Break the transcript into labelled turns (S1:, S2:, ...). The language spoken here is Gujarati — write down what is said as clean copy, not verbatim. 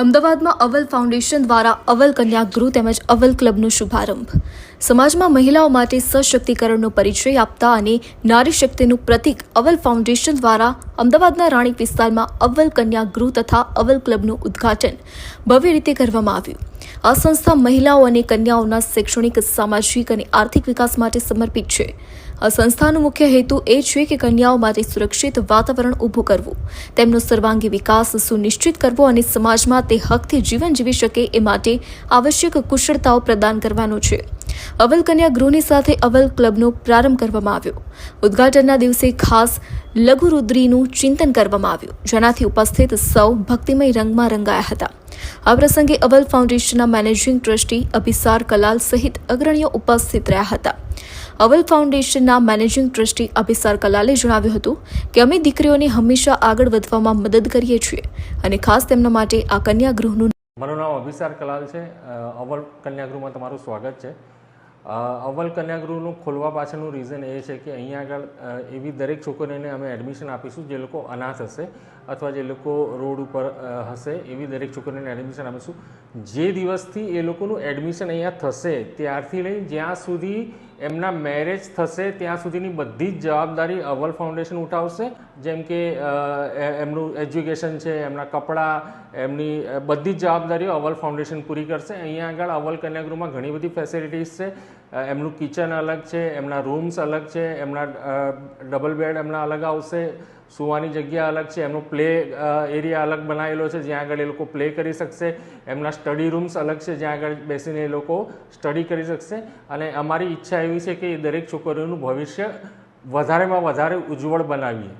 S1: અમદાવાદમાં અવલ ફાઉન્ડેશન દ્વારા અવલ કન્યા ગૃહ તેમજ અવલ ક્લબનો શુભારંભ. સમાજમાં મહિલાઓ માટે સશક્તિકરણનો પરિચય આપતા અને નારી શક્તિનું પ્રતીક અવલ ફાઉન્ડેશન દ્વારા અમદાવાદના રાણીપ વિસ્તારમાં અવલ કન્યા ગૃહ તથા અવલ ક્લબનું ઉદ્ઘાટન ભવ્ય રીતે કરવામાં આવ્યું. આ સંસ્થા મહિલાઓ અને કન્યાઓના શૈક્ષણિક, સામાજિક અને આર્થિક વિકાસ માટે સમર્પિત છે. આ સંસ્થાનો મુખ્ય હેતુ એ છે કે કન્યાઓ માટે સુરક્ષિત વાતાવરણ ઊભું કરવું, તેમનો સર્વાંગી વિકાસ સુનિશ્ચિત કરવો અને સમાજમાં તે હકથી જીવન જીવી શકે એ માટે આવશ્યક કુશળતાઓ પ્રદાન કરવાનો છે. અવલ કન્યા ગૃહની સાથે અવલ ક્લબનો પ્રારંભ કરવામાં આવ્યો. ઉદ્ઘાટનના દિવસે ખાસ લઘુરુદ્રીનું ચિંતન કરવામાં આવ્યું, જેનાથી ઉપસ્થિત સૌ ભક્તિમય રંગમાં રંગાયા હતા. આ પ્રસંગે અવલ ફાઉન્ડેશનના મેનેજિંગ ટ્રસ્ટી અભિસાર કલાલ સહિત અગ્રણીઓ ઉપસ્થિત રહ્યા હતા. અવલ ફાઉન્ડેશનના મેનેજિંગ ટ્રસ્ટી અભિસાર કલાલે જણાવ્યું હતું કે અમે દીકરીઓને હંમેશા આગળ વધવામાં મદદ કરીએ છીએ અને ખાસ તેમના માટે આ કન્યા ગૃહનું.
S2: મારું નામ અભિસાર કલાલ છે. અવલ કન્યાગૃહમાં તમારું સ્વાગત છે. અવલ કન્યાગૃહનું ખોલવા પાછળનું રીઝન એ છે કે અહીંયા આગળ એવી દરેક છોકરીઓને અમે એડમિશન આપીશું જે લોકો અનાથ હશે અથવા જે લોકો રોડ ઉપર હશે એવી દરેક છોકરીઓને એડમિશન આપીશું. જે દિવસથી એ લોકોનું એડમિશન અહીંયા થશે ત્યારથી લઈ જ્યાં સુધી એમના મેરેજ થશે ત્યાં સુધીની બધી જ જવાબદારી અવલ ફાઉન્ડેશન ઉઠાવશે. જેમ કે એમનું એજ્યુકેશન છે, એમના કપડાં, એમની બધી જ જવાબદારીઓ અવલ ફાઉન્ડેશન પૂરી કરશે. અહીંયા આગળ અવલ કન્યાગૃહમાં ઘણી બધી ફેસિલિટીઝ છે. એમનું કિચન અલગ છે, એમના રૂમ્સ અલગ છે, એમના ડબલ બેડ એમના અલગ આવશે, સુવાની જગ્યા અલગ છે, એમનો પ્લે એરિયા અલગ બનાવેલો છે જ્યાં આગળ એ લોકો પ્લે કરી શકશે. એમના સ્ટડી રૂમ્સ અલગ છે જ્યાં આગળ બેસીને એ લોકો સ્ટડી કરી શકશે. અને અમારી ઈચ્છા એવી છે કે દરેક છોકરીઓનું ભવિષ્ય વધારેમાં વધારે ઉજ્જવળ બનાવીએ.